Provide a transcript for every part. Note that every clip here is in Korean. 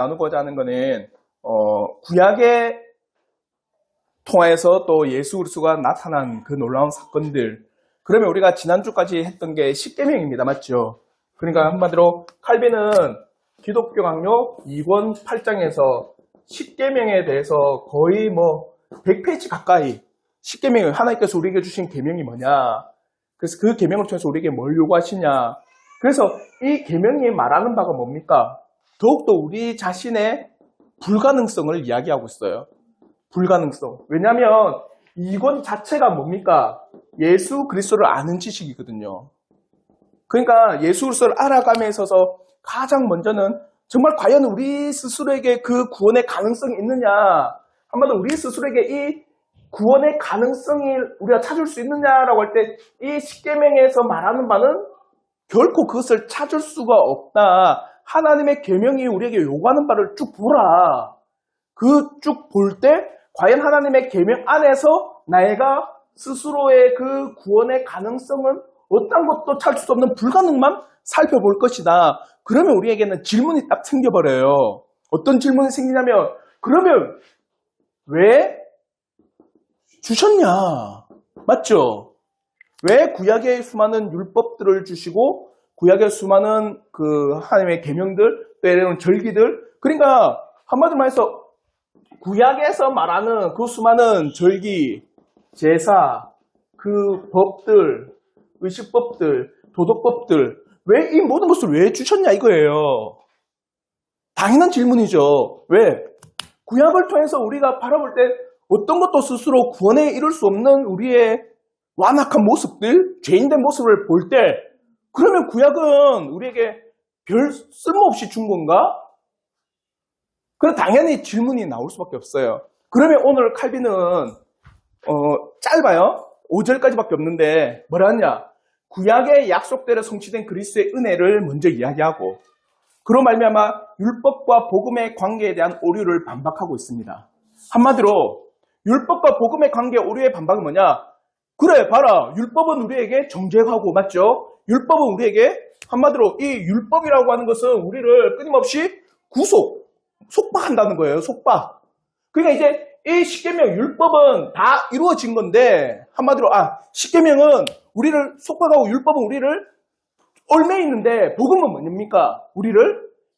나누고자 하는 거는 구약에 통하여서 또 예수 그리스도가 나타난 그 놀라운 사건들. 그러면 우리가 지난주까지 했던 게 십계명입니다. 맞죠? 그러니까 한마디로 칼빈은 기독교 강요 2권 8장에서 십계명에 대해서 거의 100페이지 가까이 십계명, 하나님께서 우리에게 주신 계명이 뭐냐, 그래서 그 계명을 통해서 우리에게 뭘 요구하시냐, 그래서 이 계명이 말하는 바가 뭡니까? 더욱더 우리 자신의 불가능성을 이야기하고 있어요. 불가능성. 왜냐하면 이권 자체가 뭡니까? 예수 그리스도를 아는 지식이거든요. 그러니까 예수 그리스도를 알아감에 있어서 가장 먼저는 정말 과연 우리 스스로에게 그 구원의 가능성이 있느냐, 한마디로 우리 스스로에게 이 구원의 가능성이 우리가 찾을 수 있느냐라고 할 때 이 십계명에서 말하는 바는 결코 그것을 찾을 수가 없다. 하나님의 계명이 우리에게 요구하는 바를 쭉 보라. 그 쭉 볼 때 과연 하나님의 계명 안에서 나의가 스스로의 그 구원의 가능성은 어떤 것도 찾을 수 없는 불가능만 살펴볼 것이다. 그러면 우리에게는 질문이 딱 생겨버려요. 어떤 질문이 생기냐면, 그러면 왜 주셨냐? 맞죠? 왜 구약의 수많은 율법들을 주시고 구약의 수많은 그 하나님의 계명들, 때로는 절기들, 그러니까 한마디로 말해서 구약에서 말하는 그 수많은 절기, 제사, 그 법들, 의식법들, 도덕법들, 왜 이 모든 것을 왜 주셨냐 이거예요. 당연한 질문이죠. 왜? 구약을 통해서 우리가 바라볼 때 어떤 것도 스스로 구원에 이룰 수 없는 우리의 완악한 모습들, 죄인된 모습을 볼 때, 그러면 구약은 우리에게 별 쓸모없이 준 건가? 그럼 당연히 질문이 나올 수밖에 없어요. 그러면 오늘 칼빈은 짧아요. 5절까지밖에 없는데 뭐라 하냐? 구약의 약속대로 성취된 그리스도의 은혜를 먼저 이야기하고, 그로 말미암아 율법과 복음의 관계에 대한 오류를 반박하고 있습니다. 한마디로 율법과 복음의 관계의 오류의 반박은 뭐냐? 그래, 봐라. 율법은 우리에게 정죄하고, 맞죠? 율법은 우리에게, 한마디로 이 율법이라고 하는 것은 우리를 끊임없이 속박한다는 거예요. 속박. 그러니까 이제 이 십계명, 율법은 다 이루어진 건데, 한마디로 십계명은 우리를 속박하고 율법은 우리를 얽매 있는데, 복음은 뭡니까? 우리를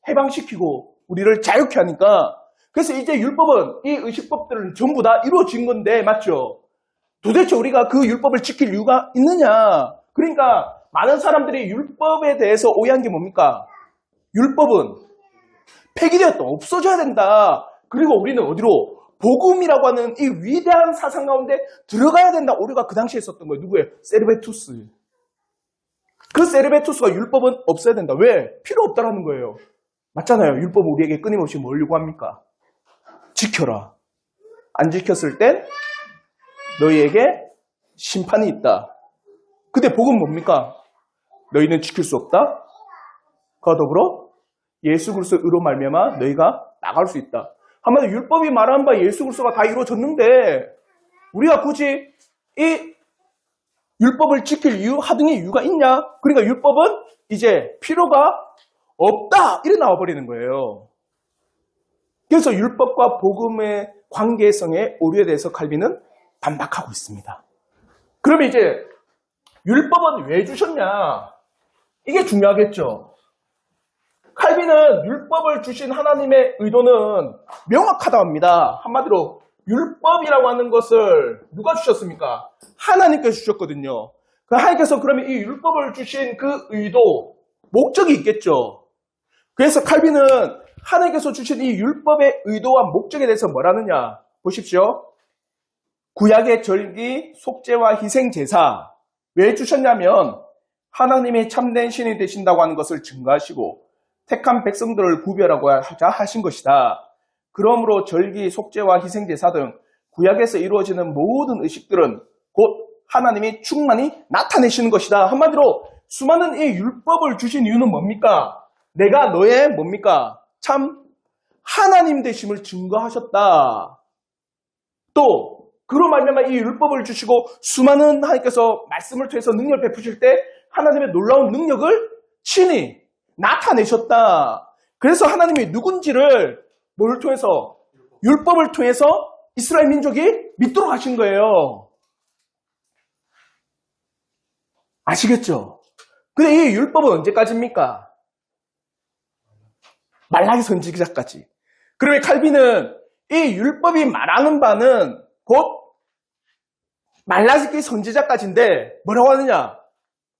해방시키고 우리를 자유케 하니까. 그래서 이제 율법은, 이 의식법들은 전부 다 이루어진 건데, 맞죠? 도대체 우리가 그 율법을 지킬 이유가 있느냐? 그러니까 많은 사람들이 율법에 대해서 오해한 게 뭡니까? 율법은 폐기되었다, 없어져야 된다. 그리고 우리는 어디로? 복음이라고 하는 이 위대한 사상 가운데 들어가야 된다. 오류가 그 당시에 있었던 거예요. 누구예요? 세르베투스. 그 세르베투스가 율법은 없어야 된다. 왜? 필요 없다라는 거예요. 맞잖아요. 율법은 우리에게 끊임없이 뭘 요구합니까? 지켜라. 안 지켰을 땐 너희에게 심판이 있다. 근데 복음은 뭡니까? 너희는 지킬 수 없다. 그와 더불어 예수 그리스도의 의로 말미암아 너희가 나갈 수 있다. 한마디로 율법이 말하는 바 예수 그리스도가 다 이루어졌는데 우리가 굳이 이 율법을 지킬 이유, 하등의 이유가 있냐? 그러니까 율법은 이제 필요가 없다. 이래 나와버리는 거예요. 그래서 율법과 복음의 관계성의 오류에 대해서 칼빈은 반박하고 있습니다. 그러면 이제 율법은 왜 주셨냐? 이게 중요하겠죠. 칼빈은 율법을 주신 하나님의 의도는 명확하다고 합니다. 한마디로 율법이라고 하는 것을 누가 주셨습니까? 하나님께서 주셨거든요. 하나님께서 그러면 이 율법을 주신 그 의도, 목적이 있겠죠. 그래서 칼빈은 하나님께서 주신 이 율법의 의도와 목적에 대해서 뭐라느냐? 보십시오. 구약의 절기, 속죄와 희생 제사 왜 주셨냐면 하나님이 참된 신이 되신다고 하는 것을 증거하시고 택한 백성들을 구별하고 하신 것이다. 그러므로 절기, 속죄와 희생 제사 등 구약에서 이루어지는 모든 의식들은 곧 하나님이 충만히 나타내시는 것이다. 한마디로 수많은 이 율법을 주신 이유는 뭡니까? 내가 너의 뭡니까? 참 하나님 되심을 증거하셨다. 또 그로 말미암아 이 율법을 주시고 수많은 하나님께서 말씀을 통해서 능력을 베푸실 때 하나님의 놀라운 능력을 친히 나타내셨다. 그래서 하나님이 누군지를 뭘 통해서? 율법을 통해서 이스라엘 민족이 믿도록 하신 거예요. 아시겠죠? 근데 이 율법은 언제까지입니까? 말라기 선지자까지. 그러면 칼빈은 이 율법이 말하는 바는 곧 말라기 선지자까지인데 뭐라고 하느냐?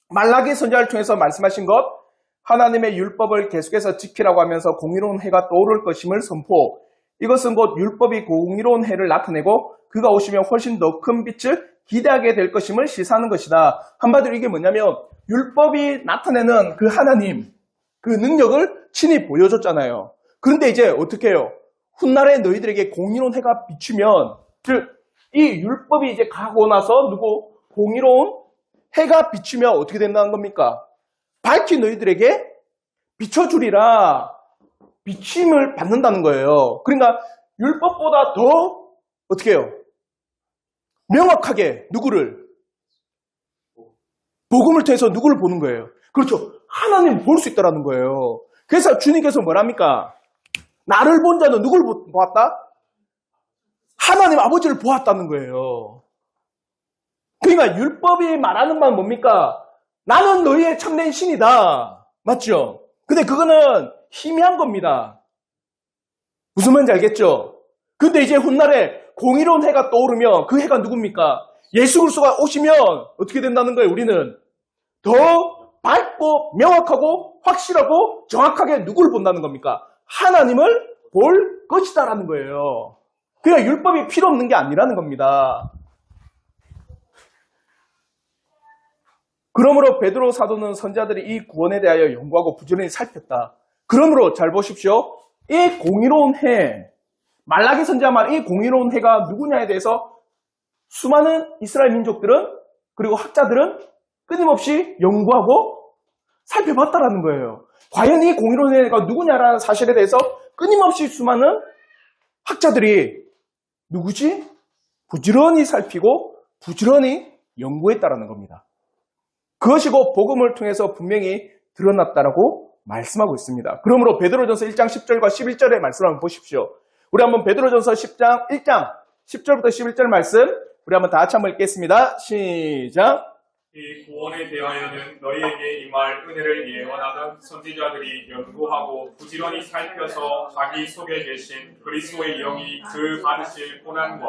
말라기 선지자를 통해서 말씀하신 것, 하나님의 율법을 계속해서 지키라고 하면서 공의로운 해가 떠오를 것임을 선포. 이것은 곧 율법이 공의로운 해를 나타내고 그가 오시면 훨씬 더 큰 빛을 기대하게 될 것임을 시사하는 것이다. 한마디로 이게 뭐냐면 율법이 나타내는 그 하나님, 그 능력을 친히 보여줬잖아요. 그런데 이제 어떻게 해요? 훗날에 너희들에게 공의로운 해가 비추면, 즉 이 율법이 이제 가고 나서 공의로운 해가 비추면 어떻게 된다는 겁니까? 밝히 너희들에게 비춰주리라. 비침을 받는다는 거예요. 그러니까 율법보다 더 어떻게 해요? 명확하게 누구를? 복음을 통해서 누구를 보는 거예요? 그렇죠. 하나님 볼 수 있다는 거예요. 그래서 주님께서 뭐랍니까? 나를 본 자는 누굴 보았다? 하나님 아버지를 보았다는 거예요. 그러니까 율법이 말하는 바는 뭡니까? 나는 너희의 참된 신이다. 맞죠? 근데 그거는 희미한 겁니다. 무슨 말인지 알겠죠? 근데 이제 훗날에 공의로운 해가 떠오르면 그 해가 누굽니까? 예수 그리스도가 오시면 어떻게 된다는 거예요? 우리는 더 밝고 명확하고 확실하고 정확하게 누구를 본다는 겁니까? 하나님을 볼 것이다라는 거예요. 그러니까 율법이 필요 없는 게 아니라는 겁니다. 그러므로 베드로 사도는 선지자들이 이 구원에 대하여 연구하고 부지런히 살폈다. 그러므로 잘 보십시오. 이 공의로운 해, 말라기 선지자 말 이 공의로운 해가 누구냐에 대해서 수많은 이스라엘 민족들은 그리고 학자들은 끊임없이 연구하고 살펴봤다라는 거예요. 과연 이 공의로운 해가 누구냐라는 사실에 대해서 끊임없이 수많은 학자들이 누구지? 부지런히 살피고 부지런히 연구했다라는 겁니다. 그것이고 복음을 통해서 분명히 드러났다라고 말씀하고 있습니다. 그러므로 베드로전서 1장 10절과 11절의 말씀을 한번 보십시오. 우리 한번 베드로전서 1장 10절부터 11절 말씀 우리 한번 다 같이 한번 읽겠습니다. 시작. 이 구원에 대하여는 너희에게 임할 은혜를 예언하던 선지자들이 연구하고 부지런히 살펴서 자기 속에 계신 그리스도의 영이 그 받으실 고난과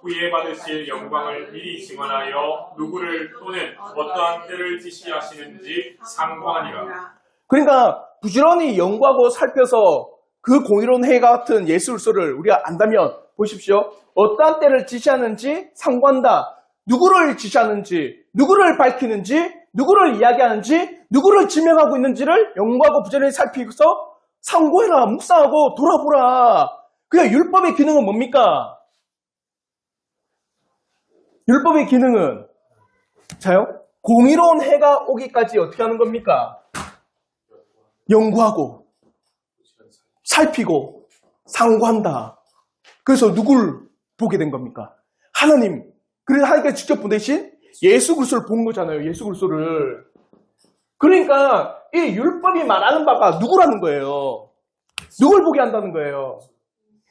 후에 받으실 영광을 미리 증언하여 누구를 또는 어떠한 때를 지시하시는지 상고하니라. 그러니까 부지런히 연구하고 살펴서 그 공의로운 해 같은 예수 그리스도를 우리가 안다면 보십시오. 어떠한 때를 지시하는지 상고한다. 누구를 지시하는지, 누구를 밝히는지, 누구를 이야기하는지, 누구를 지명하고 있는지를 연구하고 부지런히 살피고서 상고해라, 묵상하고 돌아보라. 그냥 율법의 기능은 뭡니까? 율법의 기능은 자요? 공의로운 해가 오기까지 어떻게 하는 겁니까? 연구하고 살피고 상고한다. 그래서 누굴 보게 된 겁니까? 하나님. 그래서 하나님께서 직접 보내신 예수 그리스도를 본 거잖아요. 예수 그리스도를. 그러니까 이 율법이 말하는 바가 누구라는 거예요? 누굴 보게 한다는 거예요?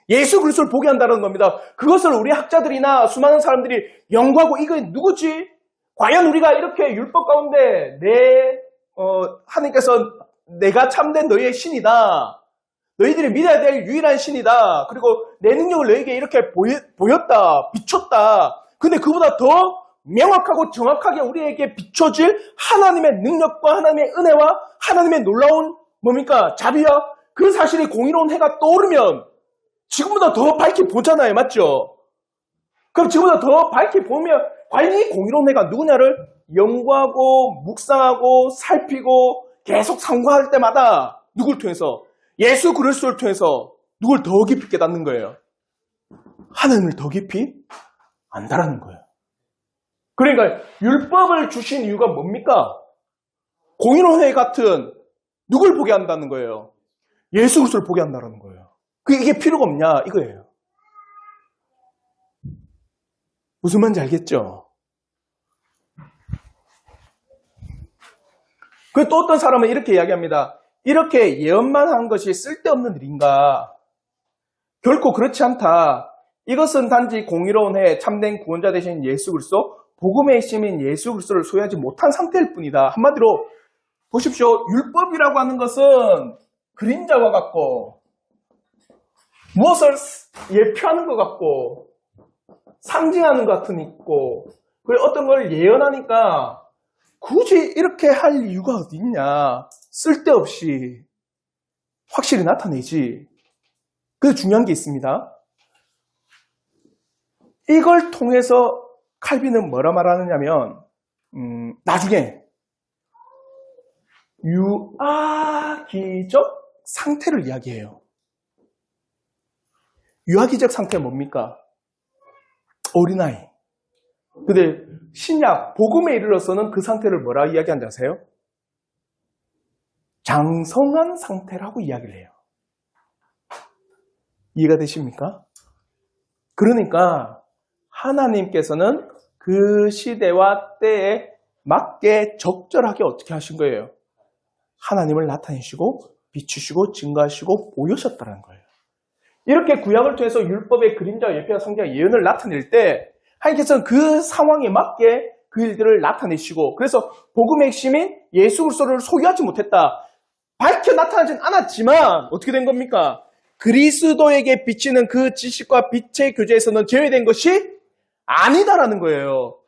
예수 그리스도를 보게 한다는 겁니다. 그것을 우리 학자들이나 수많은 사람들이 연구하고 이거 누구지? 과연 우리가 이렇게 율법 가운데 하나님께서 내가 참된 너희의 신이다. 너희들이 믿어야 될 유일한 신이다. 그리고 내 능력을 너희에게 이렇게 보였다. 비췄다. 근데 그보다 더 명확하고 정확하게 우리에게 비춰질 하나님의 능력과 하나님의 은혜와 하나님의 놀라운 뭡니까? 자비와 그 사실이 공의로운 해가 떠오르면 지금보다 더 밝게 보잖아요. 맞죠? 그럼 지금보다 더 밝게 보면 과연 이 공의로운 해가 누구냐를 연구하고 묵상하고 살피고 계속 상고할 때마다 누굴 통해서? 예수 그리스도를 통해서 누굴 더 깊이 깨닫는 거예요? 하나님을 더 깊이 안다라는 거예요. 그러니까 율법을 주신 이유가 뭡니까? 공의로운 해 같은 누굴 보게 한다는 거예요? 예수 그리스도를 보게 한다는 거예요. 이게 필요가 없냐 이거예요. 무슨 말인지 알겠죠? 또 어떤 사람은 이렇게 이야기합니다. 이렇게 예언만 한 것이 쓸데없는 일인가? 결코 그렇지 않다. 이것은 단지 공의로운 해 참된 구원자 되신 예수 그리스도, 복음의 핵심인 예수 그리스도를 소유하지 못한 상태일 뿐이다. 한마디로 보십시오. 율법이라고 하는 것은 그림자와 같고 무엇을 예표하는 것 같고 상징하는 것 같은 있고, 그리고 어떤 걸 예언하니까 굳이 이렇게 할 이유가 어디 있냐? 쓸데없이 확실히 나타내지. 그래서 중요한 게 있습니다. 이걸 통해서 칼빈은 뭐라 말하느냐면 나중에 유아기적 상태를 이야기해요. 유아기적 상태는 뭡니까? 어린아이. 근데 신약, 복음에 이르러서는 그 상태를 뭐라 이야기한지 아세요? 장성한 상태라고 이야기를 해요. 이해가 되십니까? 그러니까 하나님께서는 그 시대와 때에 맞게 적절하게 어떻게 하신 거예요? 하나님을 나타내시고 비추시고 증거하시고 보여셨다는 거예요. 이렇게 구약을 통해서 율법의 그림자와 예표와 상징과 예언을 나타낼 때 하나님께서는 그 상황에 맞게 그 일들을 나타내시고, 그래서 복음의 핵심인 예수 그리스도를 소유하지 못했다. 밝혀 나타나진 않았지만 어떻게 된 겁니까? 그리스도에게 비치는 그 지식과 빛의 교제에서는 제외된 것이 아니다라는 거예요.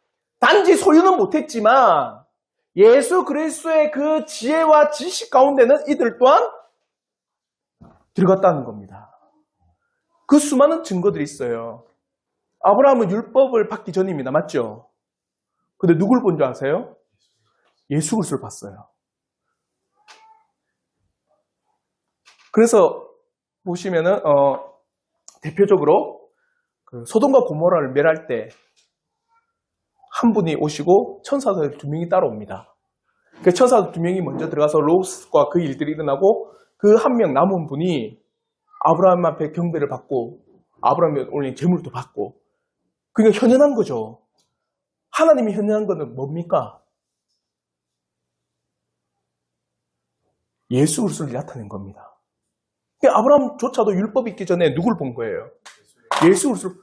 단지 소유는 못했지만 예수 그리스도의 그 지혜와 지식 가운데는 이들 또한 들어갔다는 겁니다. 그 수많은 증거들이 있어요. 아브라함은 율법을 받기 전입니다. 맞죠? 근데 누굴 본 줄 아세요? 예수 그리스도를 봤어요. 그래서 보시면은 대표적으로 그 소돔과 고모라를 멸할 때 한 분이 오시고 천사들 2명이 따라옵니다. 그 천사들 2명이 먼저 들어가서 롯과 그 일들이 일어나고 그 한 명 남은 분이 아브라함 앞에 경배를 받고 아브라함이 올린 재물도 받고, 그러니까 현현한 거죠. 하나님이 현현한 거는 뭡니까? 예수 그리스도를 나타낸 겁니다. 아브라함조차도 율법 있기 전에 누굴 본 거예요? 예수 그리스도.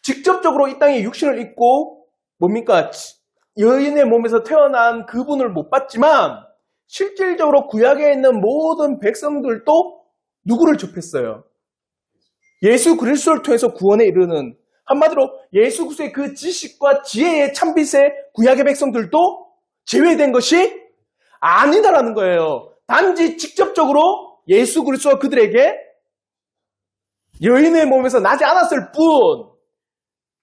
직접적으로 이 땅에 육신을 입고 뭡니까? 여인의 몸에서 태어난 그분을 못 봤지만 실질적으로 구약에 있는 모든 백성들도 누구를 접했어요? 예수 그리스도를 통해서 구원에 이르는, 한마디로 예수 그리스도의 그 지식과 지혜의 참빛의 구약의 백성들도 제외된 것이 아니다라는 거예요. 단지 직접적으로 예수 그리스도가 그들에게 여인의 몸에서 나지 않았을 뿐,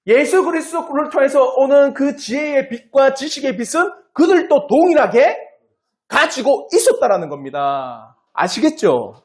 예수 그리스도를 통해서 오는 그 지혜의 빛과 지식의 빛은 그들도 동일하게 가지고 있었다라는 겁니다. 아시겠죠?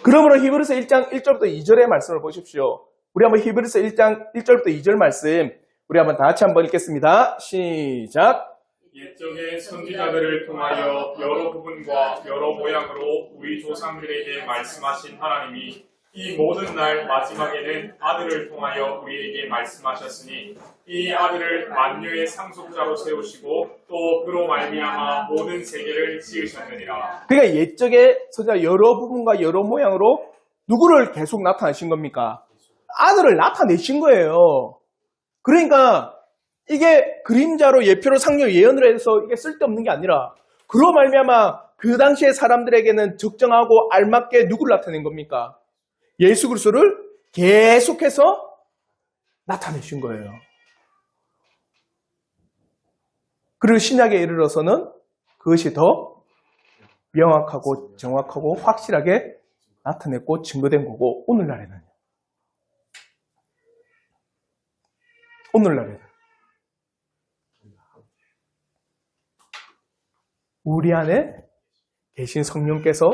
그러므로 히브리서 1장 1절부터 2절의 말씀을 보십시오. 우리 한번 히브리서 1장 1절부터 2절 말씀 우리 한번 다 같이 한번 읽겠습니다. 시작. 옛적의 선지자들을 통하여 여러 부분과 여러 모양으로 우리 조상들에게 말씀하신 하나님이 이 모든 날 마지막에는 아들을 통하여 우리에게 말씀하셨으니 이 아들을 만유의 상속자로 세우시고 또 그로 말미암아 모든 세계를 지으셨느니라. 그러니까 옛적의 선지자 여러 부분과 여러 모양으로 누구를 계속 나타내신 겁니까? 아들을 나타내신 거예요. 그러니까 이게 그림자로 예표로 상징 예언을 해서 이게 쓸데없는 게 아니라 그로 말미암아 그 당시의 사람들에게는 적정하고 알맞게 누구를 나타낸 겁니까? 예수 그리스도를 계속해서 나타내신 거예요. 그리고 신약에 이르러서는 그것이 더 명확하고 정확하고 확실하게 나타냈고 증거된 거고, 오늘날에는 우리 안에 계신 성령께서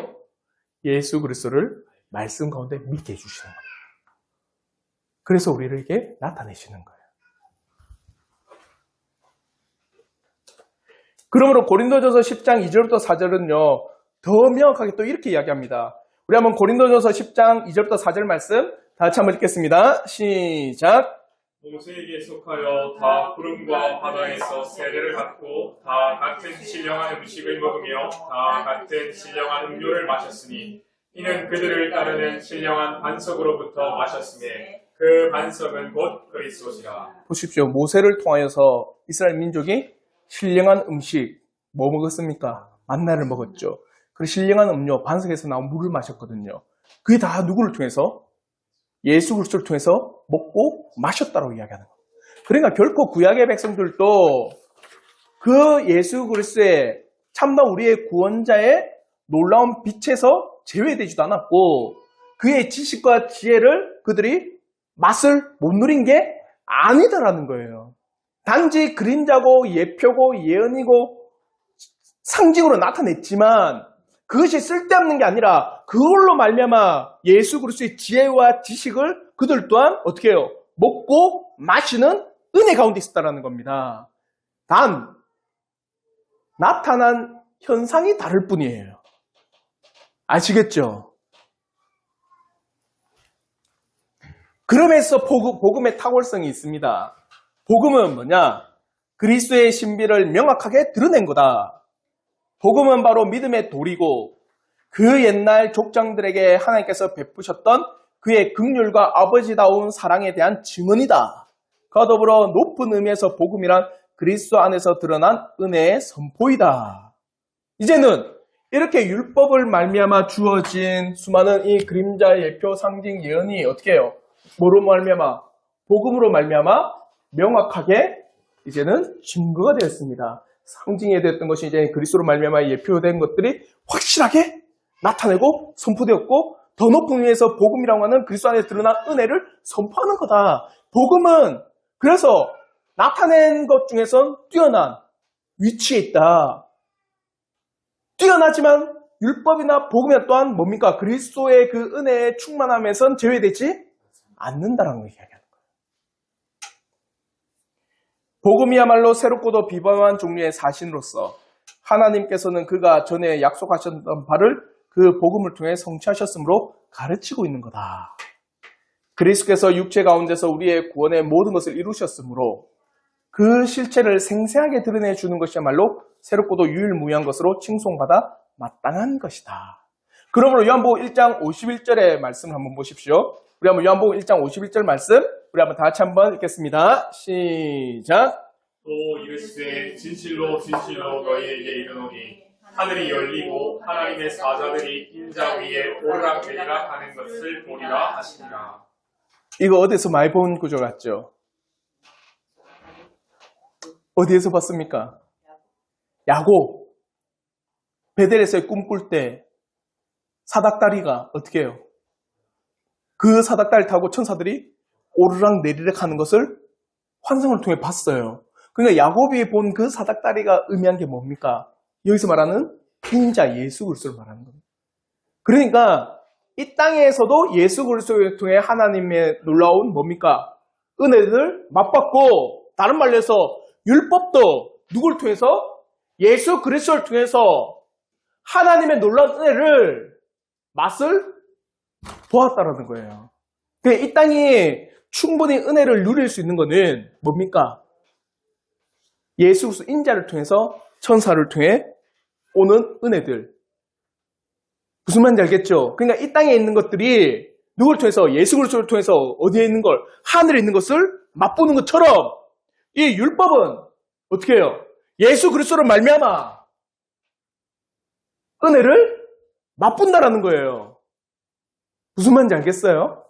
예수 그리스도를 말씀 가운데 믿게 해주시는 겁니다. 그래서 우리에게 나타내시는 거예요. 그러므로 고린도전서 10장 2절부터 4절은요, 더 명확하게 또 이렇게 이야기합니다. 우리 한번 고린도전서 10장 2절부터 4절 말씀 다 같이 한번 읽겠습니다. 시작. 모세에게 속하여 다 구름과 바다에서 세례를 받고 다 같은 신령한 음식을 먹으며 다 같은 신령한 음료를 마셨으니 이는 그들을 따르는 신령한 반석으로부터 마셨음에 그 반석은 곧 그리스도시라. 보십시오. 모세를 통하여서 이스라엘 민족이 신령한 음식 뭐 먹었습니까? 만나를 먹었죠. 그 신령한 음료 반석에서 나온 물을 마셨거든요. 그게 다 누구를 통해서? 예수 그리스도를 통해서 먹고 마셨다고 이야기하는 겁니다. 그러니까 결코 구약의 백성들도 그 예수 그리스도의 참나 우리의 구원자의 놀라운 빛에서 제외되지도 않았고 그의 지식과 지혜를 그들이 맛을 못 누린 게 아니다라는 거예요. 단지 그림자고 예표고 예언이고 상징으로 나타냈지만 그것이 쓸데없는 게 아니라 그걸로 말미암아 예수 그리스도의 지혜와 지식을 그들 또한 어떻게 해요? 먹고 마시는 은혜 가운데 있었다는 겁니다. 단 나타난 현상이 다를 뿐이에요. 아시겠죠? 그러면서 복음의 탁월성이 있습니다. 복음은 뭐냐? 그리스도의 신비를 명확하게 드러낸 거다. 복음은 바로 믿음의 돌이고 그 옛날 족장들에게 하나님께서 베푸셨던 그의 긍휼과 아버지다운 사랑에 대한 증언이다. 그와 더불어 높은 의미에서 복음이란 그리스도 안에서 드러난 은혜의 선포이다. 이제는 이렇게 율법을 말미암아 주어진 수많은 이 그림자, 예표, 상징, 예언이 어떻게 해요? 뭐로 말미암아? 복음으로 말미암아 명확하게 이제는 증거가 되었습니다. 상징이 되었던 것이 이제 그리스도로 말미암아 예표된 것들이 확실하게 나타내고 선포되었고 더 높은 의미에서 복음이라고 하는 그리스도 안에 드러난 은혜를 선포하는 거다. 복음은 그래서 나타낸 것 중에선 뛰어난 위치에 있다. 뛰어나지만 율법이나 복음이 또한 뭡니까? 그리스도의 그 은혜의 충만함에선 제외되지 않는다라는 걸 이야기하는 거예요. 복음이야말로 새롭고도 비범한 종류의 사신으로서 하나님께서는 그가 전에 약속하셨던 바를 그 복음을 통해 성취하셨으므로 가르치고 있는 거다. 그리스도께서 육체 가운데서 우리의 구원의 모든 것을 이루셨으므로 그 실체를 생생하게 드러내 주는 것이야말로 새롭고도 유일무이한 것으로 칭송받아 마땅한 것이다. 그러므로 요한복음 1장 51절의 말씀을 한번 보십시오. 우리 한번 요한복음 1장 51절 말씀 우리 한번 다 같이 한번 읽겠습니다. 시작. 또 이르시되 진실로 진실로 너희에게 이르노니 하늘이 열리고 하나님의 사자들이 인자 위에 오르락내리락 하는 것을 보리라 하시니라. 이거 어디서 많이 본 구조 같죠? 어디에서 봤습니까? 야곱. 베델에서의 꿈꿀 때 사닥다리가 어떻게 해요? 그 사닥다리를 타고 천사들이 오르락 내리락 하는 것을 환상을 통해 봤어요. 그러니까 야곱이 본 그 사닥다리가 의미한 게 뭡니까? 여기서 말하는 인자 예수 그리스도를 말하는 겁니다. 그러니까 이 땅에서도 예수 그리스도를 통해 하나님의 놀라운 뭡니까? 은혜를 맛봤고 다른 말로 해서 율법도 누굴 통해서? 예수 그리스도를 통해서 하나님의 놀라운 은혜를 맛을 보았다라는 거예요. 이 땅이 충분히 은혜를 누릴 수 있는 것은 뭡니까? 예수 그리스도 인자를 통해서 천사를 통해 오는 은혜들. 무슨 말인지 알겠죠? 그러니까 이 땅에 있는 것들이 누굴 통해서? 예수 그리스도를 통해서 어디에 있는 걸? 하늘에 있는 것을 맛보는 것처럼 이 율법은 어떻게 해요? 예수 그리스도를 말미암아 은혜를 맛본다라는 거예요. 무슨 말인지 알겠어요?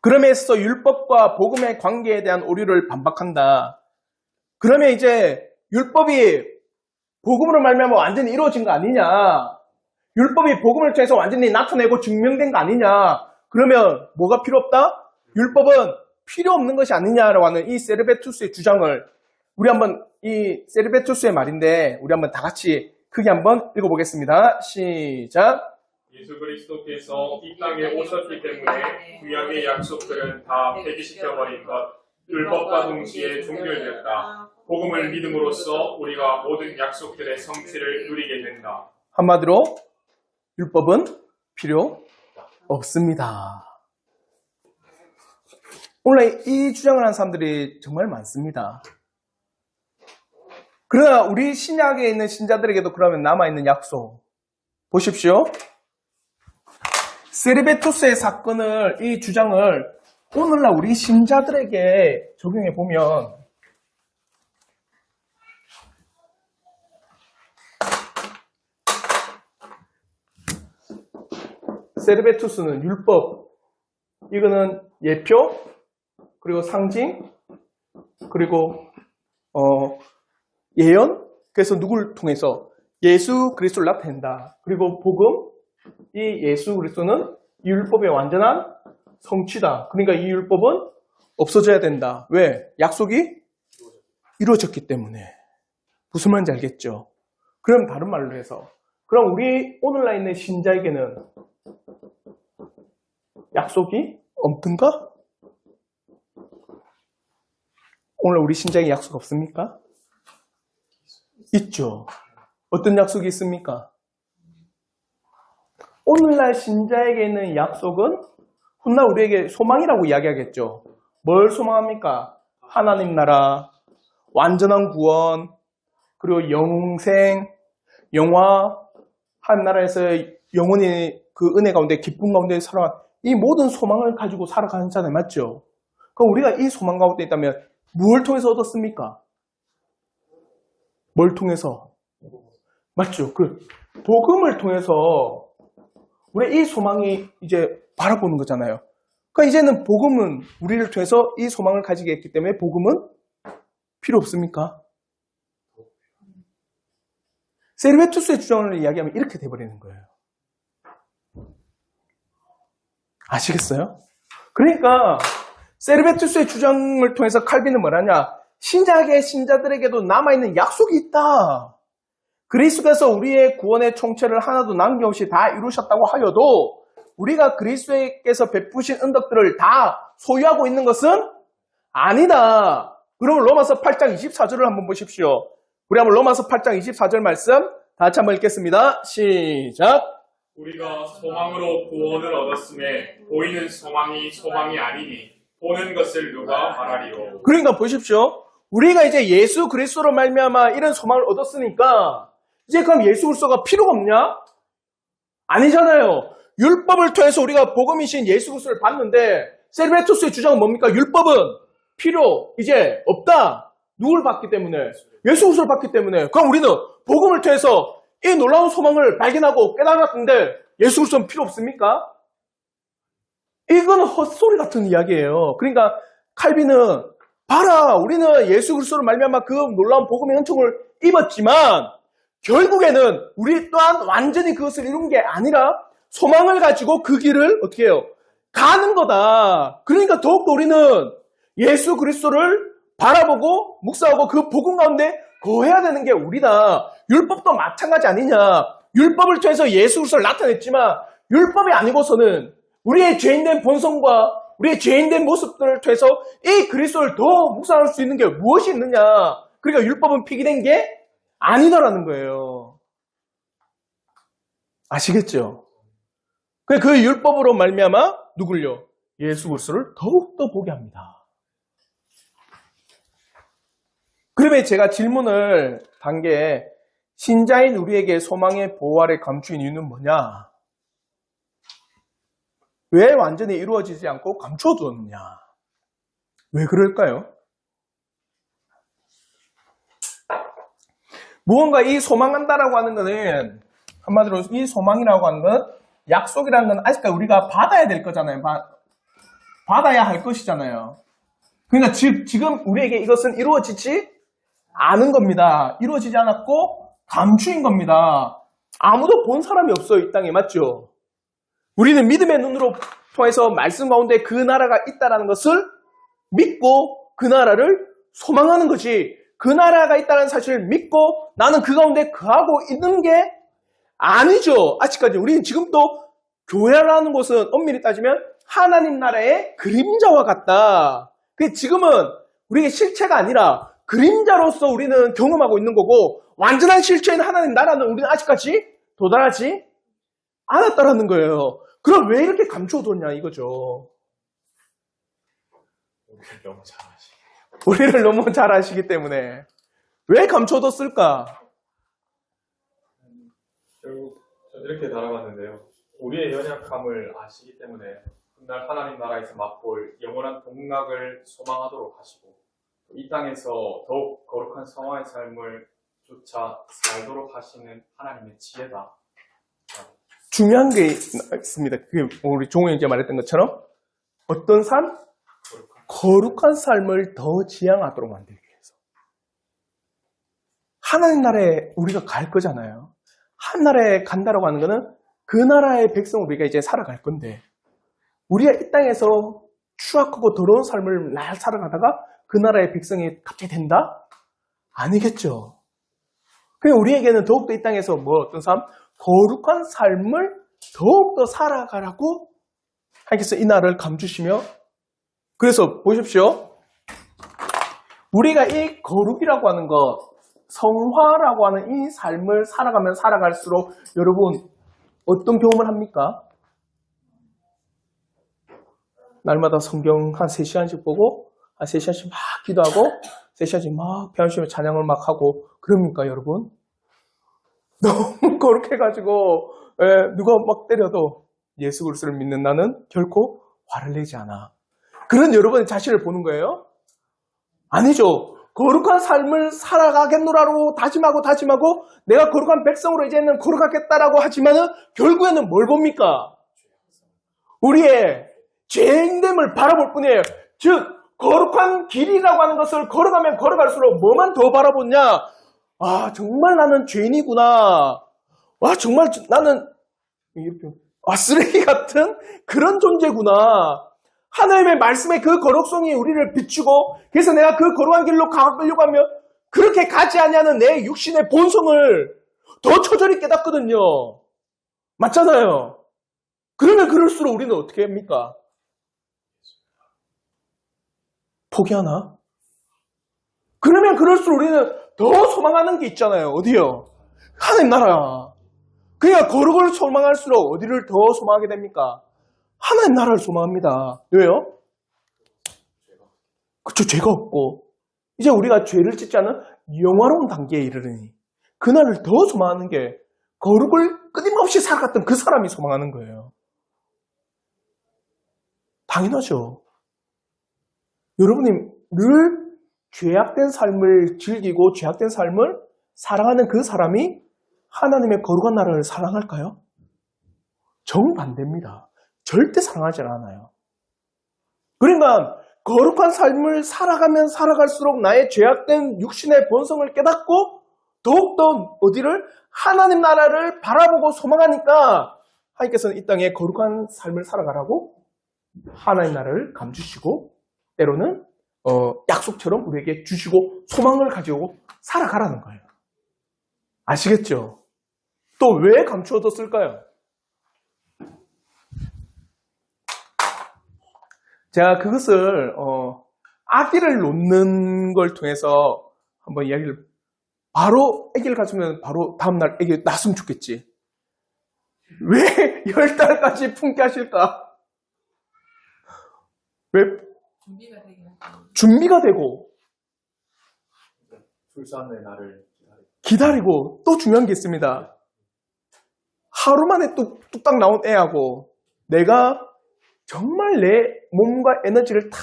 그러면서 율법과 복음의 관계에 대한 오류를 반박한다. 그러면 이제 율법이 복음으로 말미암아 완전히 이루어진 거 아니냐? 율법이 복음을 통해서 완전히 나타내고 증명된 거 아니냐? 그러면 뭐가 필요 없다? 율법은 필요 없는 것이 아니냐라고 하는 이 세르베투스의 주장을 우리 한번 이 세르베투스의 말인데 우리 한번 다 같이 크게 한번 읽어보겠습니다. 시작. 예수 그리스도께서 이 땅에 오셨기 때문에 구약의 약속들은 다 폐기시켜버린 것, 율법과 동시에 종결되었다. 복음을 믿음으로써 우리가 모든 약속들의 성취를 누리게 된다. 한마디로 율법은 필요 없습니다. 오늘 이 주장을 하는 사람들이 정말 많습니다. 그러나 우리 신약에 있는 신자들에게도 그러면 남아있는 약속. 보십시오. 세르베투스의 사건을, 이 주장을 오늘날 우리 신자들에게 적용해 보면 세르베투스는 율법, 이거는 예표, 그리고 상징, 그리고 예언. 그래서 누굴 통해서? 예수 그리스도를 나타낸다. 그리고 복음, 이 예수 그리스도는 이 율법의 완전한 성취다. 그러니까 이 율법은 없어져야 된다. 왜? 약속이 이루어졌기 때문에. 무슨 말인지 알겠죠? 그럼 다른 말로 해서, 그럼 우리 오늘날 있는 신자에게는 약속이 없든가? 오늘 우리 신자에게 약속 없습니까? 있죠. 어떤 약속이 있습니까? 오늘날 신자에게 있는 약속은 훗날 우리에게 소망이라고 이야기하겠죠. 뭘 소망합니까? 하나님 나라, 완전한 구원, 그리고 영생, 영화, 하나님나라에서 영원히 그 은혜 가운데, 기쁨 가운데 살아간 이 모든 소망을 가지고 살아가는 자들 맞죠? 그럼 우리가 이 소망 가운데 있다면 무엇을 통해서 얻었습니까? 뭘 통해서? 맞죠? 그 복음을 통해서 우리 이 소망이 이제 바라보는 거잖아요. 그러니까 이제는 복음은 우리를 통해서 이 소망을 가지게 했기 때문에 복음은 필요 없습니까? 세르베투스의 주장을 이야기하면 이렇게 돼버리는 거예요. 아시겠어요? 그러니까 세르베투스의 주장을 통해서 칼빈은 뭐라냐? 신약의 신자들에게도 남아있는 약속이 있다. 그리스도께서 우리의 구원의 총체를 하나도 남김없이 다 이루셨다고 하여도 우리가 그리스도께서 베푸신 은덕들을 다 소유하고 있는 것은 아니다. 그럼 로마서 8장 24절을 한번 보십시오. 우리 한번 로마서 8장 24절 말씀 다 같이 한번 읽겠습니다. 시작. 우리가 소망으로 구원을 얻었음에 보이는 소망이 아니니 보는 것을 누가 말하리요. 그러니까 보십시오. 우리가 이제 예수 그리스도로 말미암아 이런 소망을 얻었으니까 이제 그럼 예수 그리스도가 필요가 없냐? 아니잖아요. 율법을 통해서 우리가 복음이신 예수 그리스도를 봤는데 세르베투스의 주장은 뭡니까? 율법은 필요 이제 없다. 누굴 봤기 때문에? 예수 그리스도를 봤기 때문에. 그럼 우리는 복음을 통해서 이 놀라운 소망을 발견하고 깨달았는데 예수 그리스도는 필요 없습니까? 이거는 헛소리 같은 이야기예요. 그러니까 칼빈은 봐라, 우리는 예수 그리스도를 말미암아 그 놀라운 복음의 은총을 입었지만 결국에는 우리 또한 완전히 그것을 이룬 게 아니라 소망을 가지고 그 길을 어떻게 해요? 가는 거다. 그러니까 더욱더 우리는 예수 그리스도를 바라보고 묵상하고 그 복음 가운데 거해야 되는 게 우리다. 율법도 마찬가지 아니냐. 율법을 통해서 예수 그리스도를 나타냈지만 율법이 아니고서는 우리의 죄인된 본성과 우리의 죄인된 모습들을 통해서 이 그리스도를 더 묵상할 수 있는 게 무엇이 있느냐. 그러니까 율법은 폐기된 게 아니다라는 거예요. 아시겠죠? 그 율법으로 말미암아 누굴요? 예수 그리스도를 더욱더 보게 합니다. 그러면 제가 질문을 단 게 신자인 우리에게 소망의 보호 아래 감추인 이유는 뭐냐? 왜 완전히 이루어지지 않고 감춰두었느냐? 왜 그럴까요? 무언가 이 소망한다라고 하는 것은 한마디로 이 소망이라고 하는 건 약속이라는 건 아직까지 우리가 받아야 될 거잖아요. 받아야 할 것이잖아요. 그러니까 지금 우리에게 이것은 이루어지지 않은 겁니다. 이루어지지 않았고 감추인 겁니다. 아무도 본 사람이 없어요. 이 땅에. 맞죠? 우리는 믿음의 눈으로 통해서 말씀 가운데 그 나라가 있다는 것을 믿고 그 나라를 소망하는 거지. 그 나라가 있다는 사실을 믿고 나는 그 가운데 거하고 있는 게 아니죠. 아직까지 우리는 지금도 교회라는 것은 엄밀히 따지면 하나님 나라의 그림자와 같다. 지금은 우리의 실체가 아니라 그림자로서 우리는 경험하고 있는 거고 완전한 실체인 하나님 나라는 우리는 아직까지 도달하지 않았다라는 거예요. 그럼 왜 이렇게 감춰뒀냐 이거죠. 우리를 너무 잘하시. 우리를 너무 잘 아시기 때문에. 왜 감춰뒀을까? 결국 이렇게 달아봤는데요. 우리의 연약함을 아시기 때문에 훗날 하나님 나라에서 맛볼 영원한 복락을 소망하도록 하시고 이 땅에서 더욱 거룩한 성화의 삶을 조차 살도록 하시는 하나님의 지혜다. 중요한 게 있습니다. 그게 우리 종훈이 이제 말했던 것처럼 어떤 삶? 거룩한 삶을 더 지향하도록 만들기 위해서. 하나님 나라에 우리가 갈 거잖아요. 한 나라에 간다라고 하는 거는 그 나라의 백성 우리가 이제 살아갈 건데 우리가 이 땅에서 추악하고 더러운 삶을 날 살아가다가 그 나라의 백성이 갑자기 된다? 아니겠죠. 그냥 우리에게는 더욱더 이 땅에서 어떤 삶? 거룩한 삶을 더욱더 살아가라고 하나님께서 이 나라를 감주시며 그래서 보십시오. 우리가 이 거룩이라고 하는 것, 성화라고 하는 이 삶을 살아가면 살아갈수록 여러분 어떤 경험을 합니까? 날마다 성경 한 3시간씩 보고 한 3시간씩 막 기도하고 3시간씩 막 편식하며 찬양을 막 하고 그럽니까 여러분? 너무 거룩해가지고 누가 막 때려도 예수 그리스도를 믿는 나는 결코 화를 내지 않아. 그런 여러분의 자신을 보는 거예요? 아니죠. 거룩한 삶을 살아가겠노라고 다짐하고 내가 거룩한 백성으로 이제는 거룩하겠다라고 하지만은 결국에는 뭘 봅니까? 우리의 죄인됨을 바라볼 뿐이에요. 즉 거룩한 길이라고 하는 것을 걸어가면 걸어갈수록 뭐만 더 바라보냐? 아 정말 나는 죄인이구나. 와 정말 나는 쓰레기 같은 그런 존재구나. 하나님의 말씀의 그 거룩성이 우리를 비추고 그래서 내가 그 거룩한 길로 가려고 하면 그렇게 가지 아니하는 내 육신의 본성을 더 처절히 깨닫거든요. 맞잖아요. 그러면 그럴수록 우리는 어떻게 합니까? 포기하나? 그러면 그럴수록 우리는 더 소망하는 게 있잖아요. 어디요? 하나님 나라. 그러니까 거룩을 소망할수록 어디를 더 소망하게 됩니까? 하나님 나라를 소망합니다. 왜요? 그쵸, 죄가 없고 이제 우리가 죄를 짓지 않은 영화로운 단계에 이르르니 그날을 더 소망하는 게 거룩을 끊임없이 살아갔던 그 사람이 소망하는 거예요. 당연하죠. 여러분이 늘 죄악된 삶을 즐기고 죄악된 삶을 사랑하는 그 사람이 하나님의 거룩한 나라를 사랑할까요? 정반대입니다. 절대 사랑하지 않아요. 그러니까 거룩한 삶을 살아가면 살아갈수록 나의 죄악된 육신의 본성을 깨닫고 더욱더 어디를? 하나님 나라를 바라보고 소망하니까 하나님께서는 이 땅에 거룩한 삶을 살아가라고 하나님 나라를 감주시고 때로는 약속처럼 우리에게 주시고 소망을 가지고 살아가라는 거예요. 아시겠죠? 또 왜 감추어뒀을까요? 제가 그것을 아기를 놓는 걸 통해서 한번 이야기를 바로 아기를 가지면 바로 다음날 아기 낳았으면 좋겠지. 왜 10달까지 품게 하실까? 왜? 준비가 되고 출산의 날을 기다리고 또 중요한 게 있습니다. 하루 만에 뚝딱 나온 애하고 내가 정말 내 몸과 에너지를 다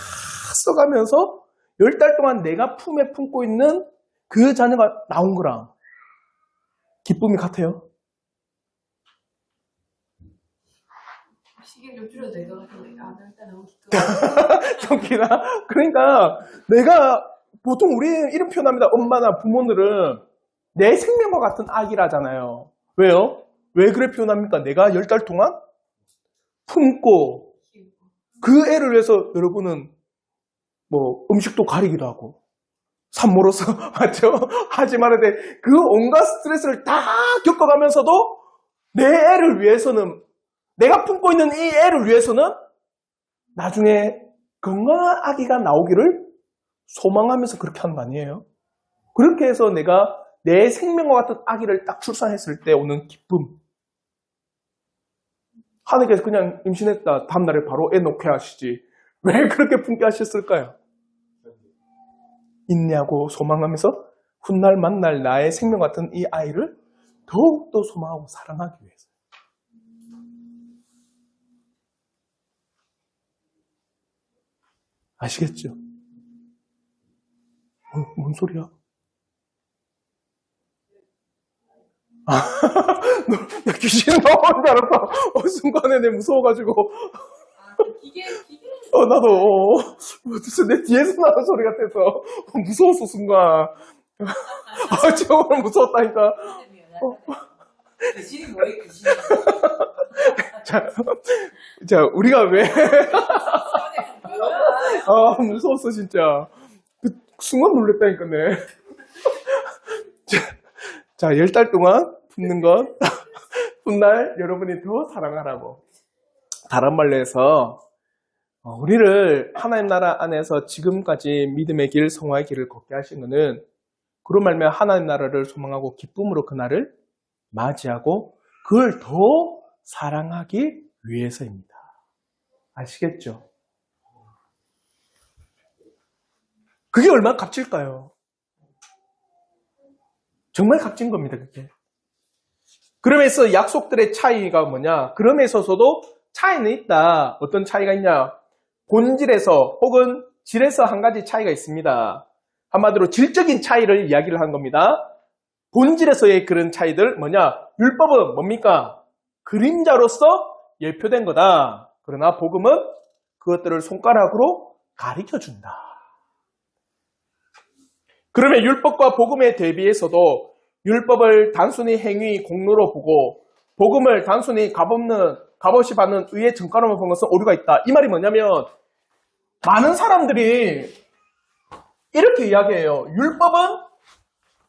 써가면서 10달 동안 내가 품에 품고 있는 그 자녀가 나온 거랑 기쁨이 같아요? 시기를 좀 줄여도 될 것 같은데 일단 너무 기쁘다. 좀 기나? 그러니까 내가 보통 우리는 이런 표현합니다. 엄마나 부모들은 내 생명과 같은 아기라잖아요. 왜요? 왜 그래 표현합니까? 내가 10달 동안 품고 그 애를 위해서 여러분은 음식도 가리기도 하고 산모로서 맞죠? 하지 말아야 돼. 그 온갖 스트레스를 다 겪어가면서도 내 애를 위해서는 내가 품고 있는 이 애를 위해서는 나중에 건강한 아기가 나오기를 소망하면서 그렇게 하는 거 아니에요? 그렇게 해서 내가 내 생명과 같은 아기를 딱 출산했을 때 오는 기쁨. 하나님께서 그냥 임신했다 다음날에 바로 애 놓게 하시지 왜 그렇게 품게 하셨을까요? 인내하고 소망하면서 훗날 만날 나의 생명 같은 이 아이를 더욱더 소망하고 사랑하기 위해서. 아시겠죠? 뭔 소리야? 나 귀신 나오는 줄 알았다. 순간에 내 무서워가지고. 기계 나도, 무슨 내 뒤에서 나는 소리 같아서 무서웠어, 순간. 정말 무서웠다니까. 귀신이 뭐예요, 귀신이? 자, 우리가 왜, 무서웠어, 진짜. 그 순간 놀랬다니까, 네. 자, 10달 동안 품는 것, 훗날 여러분이 더 사랑하라고. 다른 말로 해서, 우리를 하나님 나라 안에서 지금까지 믿음의 길, 성화의 길을 걷게 하신 것은 그런 말면 하나님 나라를 소망하고 기쁨으로 그날을 맞이하고 그걸 더 사랑하기 위해서입니다. 아시겠죠? 그게 얼마나 값질까요? 정말 값진 겁니다, 그게. 그러면서 약속들의 차이가 뭐냐? 그럼에 있어서도 차이는 있다. 어떤 차이가 있냐? 본질에서 혹은 질에서 한 가지 차이가 있습니다. 한마디로 질적인 차이를 이야기를 한 겁니다. 본질에서의 그런 차이들 뭐냐? 율법은 뭡니까? 그림자로서 예표된 거다. 그러나 복음은 그것들을 손가락으로 가리켜준다. 그러면 율법과 복음에 대비해서도 율법을 단순히 행위, 공로로 보고 복음을 단순히 값없이 받는 의의 정가로만 보는 것은 오류가 있다. 이 말이 뭐냐면 많은 사람들이 이렇게 이야기해요. 율법은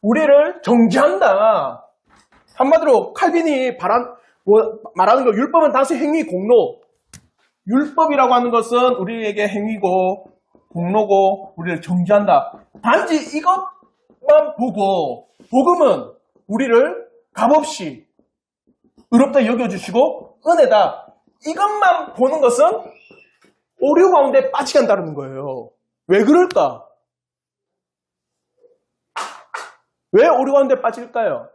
우리를 정죄한다. 한마디로 칼빈이 말하는 거 율법은 단순히 행위, 공로. 율법이라고 하는 것은 우리에게 행위고 공로고 우리를 정죄한다. 단지 이것만 보고 복음은 우리를 값없이 의롭다 여겨주시고 은혜다. 이것만 보는 것은 오류 가운데 빠지게 한다는 거예요. 왜 그럴까? 왜 오류 가운데 빠질까요?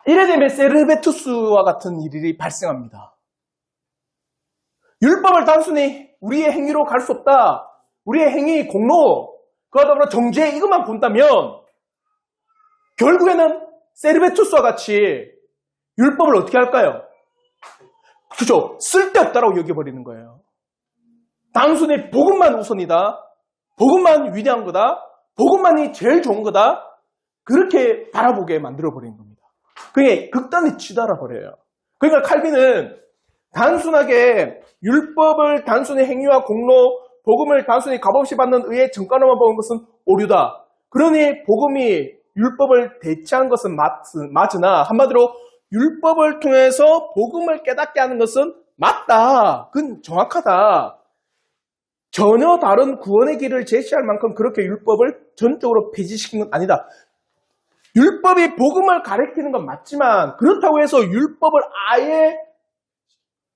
이래 되면 세르베투스와 같은 일이 발생합니다. 율법을 단순히 우리의 행위로 갈 수 없다. 우리의 행위, 공로, 그와 더불어 정죄 이것만 본다면 결국에는 세르베투스와 같이 율법을 어떻게 할까요? 그렇죠. 쓸데없다라고 여겨버리는 거예요. 단순히 복음만 우선이다. 복음만 위대한 거다. 복음만이 제일 좋은 거다. 그렇게 바라보게 만들어버리는 겁니다. 그게 극단에 치달아 버려요. 그러니까 칼빈은 단순하게 율법을 단순히 행위와 공로, 복음을 단순히 값없이 받는 의의 정가로만 보는 것은 오류다. 그러니 복음이 율법을 대체한 것은 맞으나 한마디로 율법을 통해서 복음을 깨닫게 하는 것은 맞다. 그건 정확하다. 전혀 다른 구원의 길을 제시할 만큼 그렇게 율법을 전적으로 폐지시킨 건 아니다. 율법이 복음을 가리키는 건 맞지만 그렇다고 해서 율법을 아예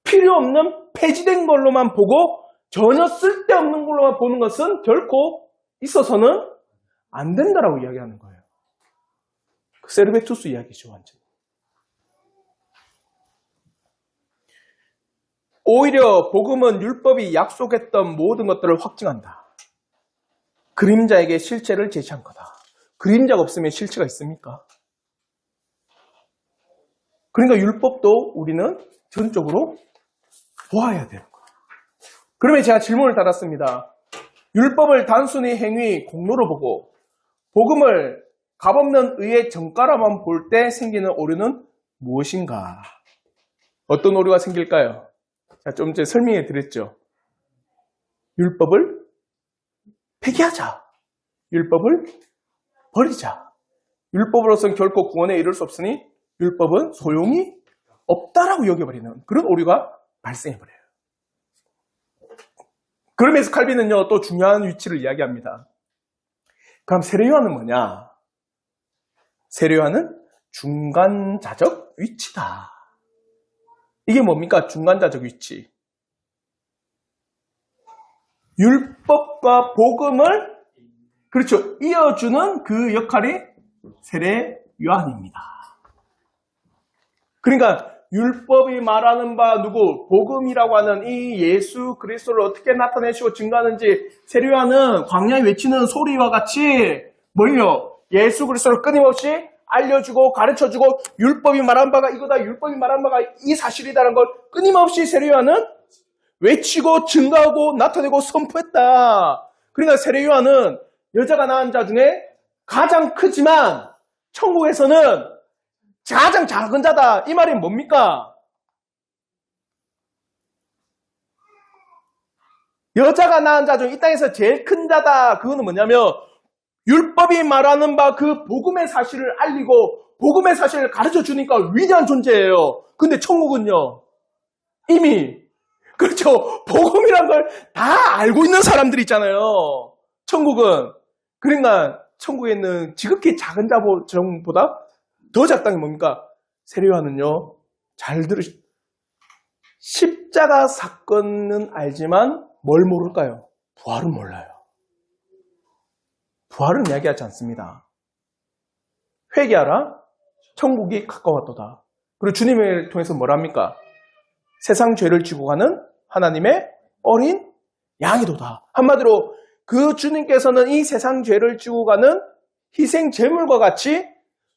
필요 없는 폐지된 걸로만 보고 전혀 쓸데없는 걸로만 보는 것은 결코 있어서는 안 된다라고 이야기하는 거예요. 세르베투스 이야기죠, 완전. 오히려 복음은 율법이 약속했던 모든 것들을 확증한다. 그림자에게 실체를 제시한 거다. 그림자가 없으면 실체가 있습니까? 그러니까 율법도 우리는 전적으로 보아야 되는 거예요. 그러면 제가 질문을 달았습니다. 율법을 단순히 행위, 공로로 보고 복음을 값없는 의의 정가로만 볼 때 생기는 오류는 무엇인가? 어떤 오류가 생길까요? 자, 좀 전에 설명해 드렸죠. 율법을 폐기하자. 율법을 버리자. 율법으로서는 결코 구원에 이를 수 없으니 율법은 소용이 없다라고 여겨버리는 그런 오류가 발생해버려요. 그러면서 칼빈은요, 또 중요한 위치를 이야기합니다. 그럼 세례요한은 뭐냐? 세례요한은 중간자적 위치다. 이게 뭡니까? 중간자적 위치. 율법과 복음을 그렇죠. 이어주는 그 역할이 세례 요한입니다. 그러니까 율법이 말하는 바 누구? 복음이라고 하는 이 예수 그리스도를 어떻게 나타내시고 증거하는지 세례 요한은 광야에 외치는 소리와 같이 뭘요? 예수 그리스도를 끊임없이 알려주고 가르쳐주고 율법이 말한 바가 이거다. 율법이 말한 바가 이 사실이다라는 걸 끊임없이 세례 요한은 외치고 증거하고 나타내고 선포했다. 그러니까 세례 요한은 여자가 낳은 자 중에 가장 크지만 천국에서는 가장 작은 자다. 이 말이 뭡니까? 여자가 낳은 자 중 이 땅에서 제일 큰 자다. 그거는 뭐냐면 율법이 말하는 바 그 복음의 사실을 알리고 복음의 사실을 가르쳐 주니까 위대한 존재예요. 근데 천국은요. 이미 그렇죠. 복음이란 걸 다 알고 있는 사람들 있잖아요. 천국은. 그러니까 천국에 있는 지극히 작은 자보다 더 작다는 게 뭡니까? 세례 요한은요. 잘 들으시 십자가 사건은 알지만 뭘 모를까요? 부활은 몰라요. 부활은 이야기하지 않습니다. 회개하라. 천국이 가까웠도다. 그리고 주님을 통해서 뭐랍니까? 세상 죄를 지고 가는 하나님의 어린 양이도다. 한마디로 그 주님께서는 이 세상 죄를 지고 가는 희생 제물과 같이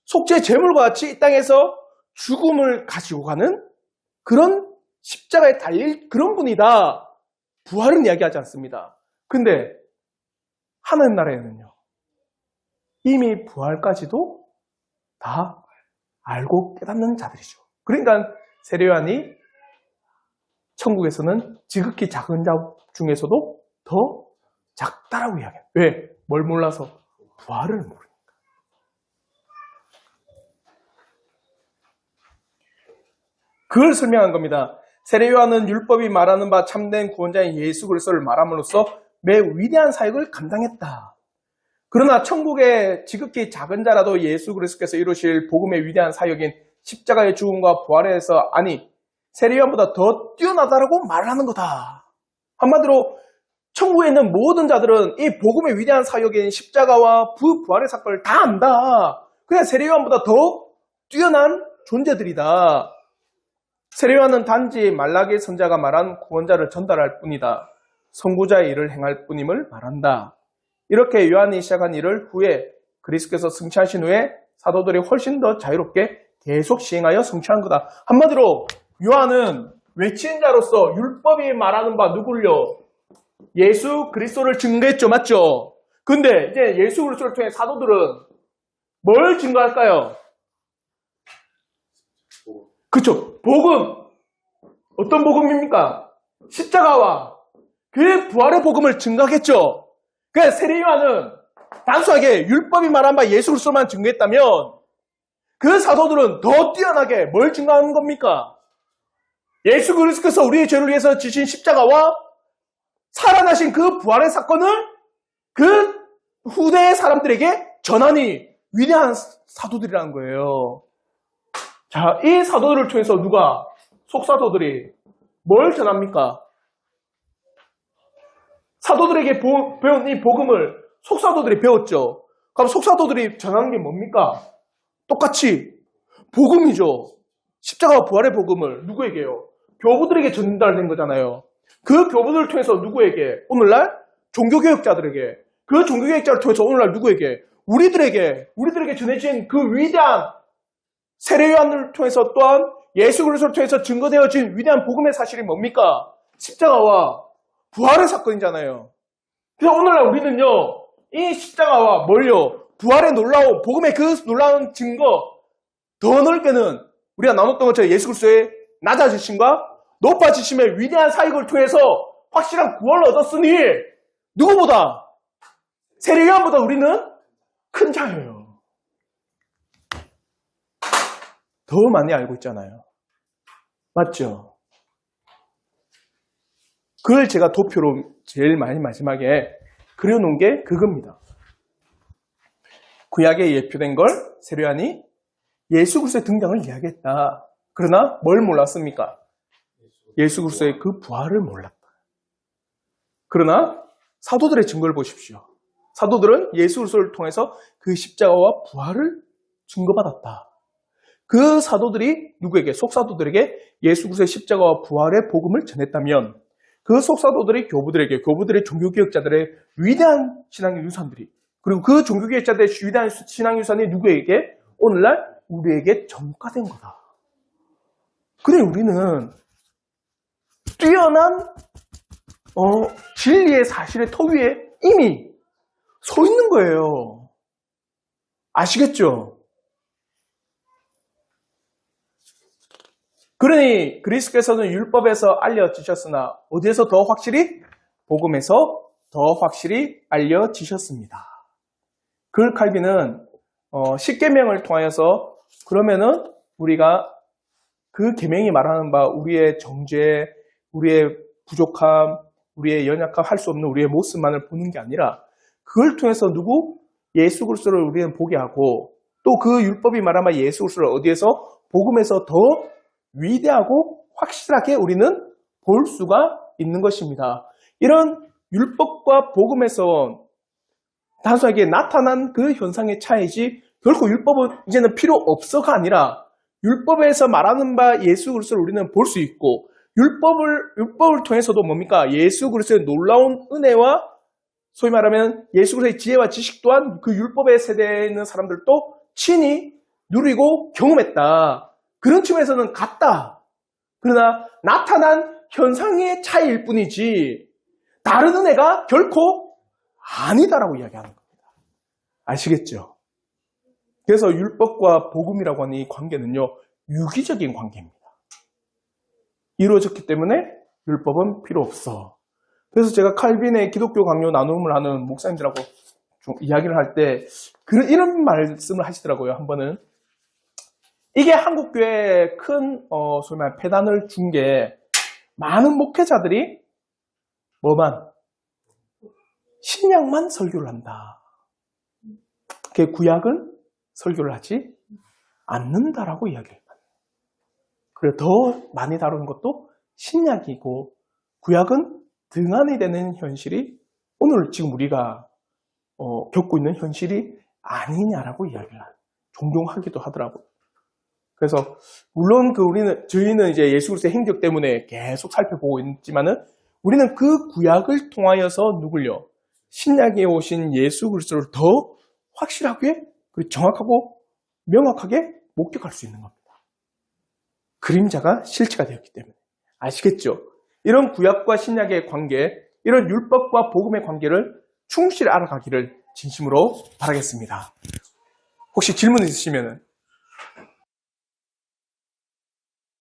속죄 제물과 같이 이 땅에서 죽음을 가지고 가는 그런 십자가에 달릴 그런 분이다. 부활은 이야기하지 않습니다. 근데 하나님 나라에는요. 이미 부활까지도 다 알고 깨닫는 자들이죠. 그러니까 세례 요한이 천국에서는 지극히 작은 자 중에서도 더 작다라고 이야기해요. 왜? 뭘 몰라서? 부활을 모르니까. 그걸 설명한 겁니다. 세례 요한은 율법이 말하는 바 참된 구원자인 예수 그리스도를 말함으로써 매우 위대한 사역을 감당했다. 그러나 천국의 지극히 작은 자라도 예수 그리스도께서 이루실 복음의 위대한 사역인 십자가의 죽음과 부활에서 아니 세례 요한보다 더 뛰어나다라고 말하는 거다. 한마디로 천국에 있는 모든 자들은 이 복음의 위대한 사역인 십자가와 부활의 사건을 다 안다. 그냥 세례 요한보다 더 뛰어난 존재들이다. 세례 요한은 단지 말라기 선지자가 말한 구원자를 전달할 뿐이다. 선구자의 일을 행할 뿐임을 말한다. 이렇게 요한이 시작한 일을 후에 그리스도께서 성취하신 후에 사도들이 훨씬 더 자유롭게 계속 시행하여 성취한 거다. 한마디로 요한은 외치는 자로서 율법이 말하는 바 누굴요? 예수 그리스도를 증거했죠. 맞죠? 근데 이제 예수 그리스도를 통해 사도들은 뭘 증거할까요? 그렇죠. 복음. 어떤 복음입니까? 십자가와 그 부활의 복음을 증거하겠죠. 그러니까 세례 요한은 단순하게 율법이 말한 바 예수 그리스도만 증거했다면 그 사도들은 더 뛰어나게 뭘 증거하는 겁니까? 예수 그리스도께서 우리의 죄를 위해서 지신 십자가와 살아나신 그 부활의 사건을 그 후대의 사람들에게 전하니 위대한 사도들이라는 거예요. 자, 이 사도들을 통해서 누가? 속사도들이 뭘 전합니까? 사도들에게 배운 이 복음을 속사도들이 배웠죠. 그럼 속사도들이 전하는 게 뭡니까? 똑같이 복음이죠. 십자가와 부활의 복음을 누구에게요? 교부들에게 전달된 거잖아요. 그 교부들을 통해서 누구에게? 오늘날 종교개혁자들에게. 그 종교개혁자를 통해서 오늘날 누구에게? 우리들에게 전해진 그 위대한 세례 요한을 통해서 또한 예수 그리스도를 통해서 증거되어진 위대한 복음의 사실이 뭡니까? 십자가와 부활의 사건이잖아요. 그래서 오늘날 우리는요, 이 십자가와 뭘요? 부활의 놀라운, 복음의 그 놀라운 증거, 더 넓게는 우리가 나눴던 것처럼 예수 그리스도의 낮아지심과 높아지심의 위대한 사역을 통해서 확실한 구원을 얻었으니, 누구보다, 세례 요한보다 우리는 큰 자예요. 더 많이 알고 있잖아요. 맞죠? 그걸 제가 도표로 제일 많이 마지막에 그려놓은 게 그겁니다. 구약에 예표된 걸 세례 요한이 예수 그리스도의 등장을 이야기했다. 그러나 뭘 몰랐습니까? 예수 그리스도의 그 부활을 몰랐다. 그러나 사도들의 증거를 보십시오. 사도들은 예수 그리스도를 통해서 그 십자가와 부활을 증거받았다. 그 사도들이 누구에게? 속사도들에게 예수 그리스도의 십자가와 부활의 복음을 전했다면 그 속사도들이 교부들에게, 교부들의 종교개혁자들의 위대한 신앙의 유산들이, 그리고 그 종교개혁자들의 위대한 신앙의 유산이 누구에게? 오늘날 우리에게 전가된 거다. 그래, 우리는 뛰어난 진리의 사실의 터 위에 이미 서 있는 거예요. 아시겠죠? 그러니 그리스도께서는 율법에서 알려지셨으나 어디에서 더 확실히? 복음에서 더 확실히 알려지셨습니다. 그 칼빈은 십계명을 통하여서 그러면은 우리가 그 계명이 말하는 바 우리의 정죄, 우리의 부족함, 우리의 연약함, 할 수 없는 우리의 모습만을 보는 게 아니라 그걸 통해서 누구? 예수 그리스도를 우리는 보게 하고 또 그 율법이 말하는 바 예수 그리스도를 어디에서? 복음에서 더 위대하고 확실하게 우리는 볼 수가 있는 것입니다. 이런 율법과 복음에서 단순하게 나타난 그 현상의 차이지 결코 율법은 이제는 필요 없어가 아니라 율법에서 말하는 바 예수 그리스도를 우리는 볼 수 있고 율법을 통해서도 뭡니까? 예수 그리스도의 놀라운 은혜와 소위 말하면 예수 그리스도의 지혜와 지식 또한 그 율법의 세대에 있는 사람들도 친히 누리고 경험했다. 그런 측면에서는 같다. 그러나 나타난 현상의 차이일 뿐이지 다른 은혜가 결코 아니다라고 이야기하는 겁니다. 아시겠죠? 그래서 율법과 복음이라고 하는 이 관계는요, 유기적인 관계입니다. 이루어졌기 때문에 율법은 필요 없어. 그래서 제가 칼빈의 기독교 강요 나눔을 하는 목사님들하고 좀 이야기를 할 때 이런 말씀을 하시더라고요. 한 번은 이게 한국교회에 큰 소위 말해 폐단을 준 게 많은 목회자들이 신약만 설교를 한다. 그 구약은 설교를 하지 않는다라고 이야기해요. 그래 더 많이 다루는 것도 신약이고 구약은 등한이 되는 현실이 오늘 지금 우리가 겪고 있는 현실이 아니냐라고 이야기를 종종 하기도 하더라고요. 그래서 물론 저희는 이제 예수 그리스도의 행적 때문에 계속 살펴보고 있지만은 우리는 그 구약을 통하여서 누굴요? 신약에 오신 예수 그리스도를 더 확실하게 그리고 정확하고 명확하게 목격할 수 있는 겁니다. 그림자가 실체가 되었기 때문에. 아시겠죠? 이런 구약과 신약의 관계, 이런 율법과 복음의 관계를 충실히 알아가기를 진심으로 바라겠습니다. 혹시 질문 있으시면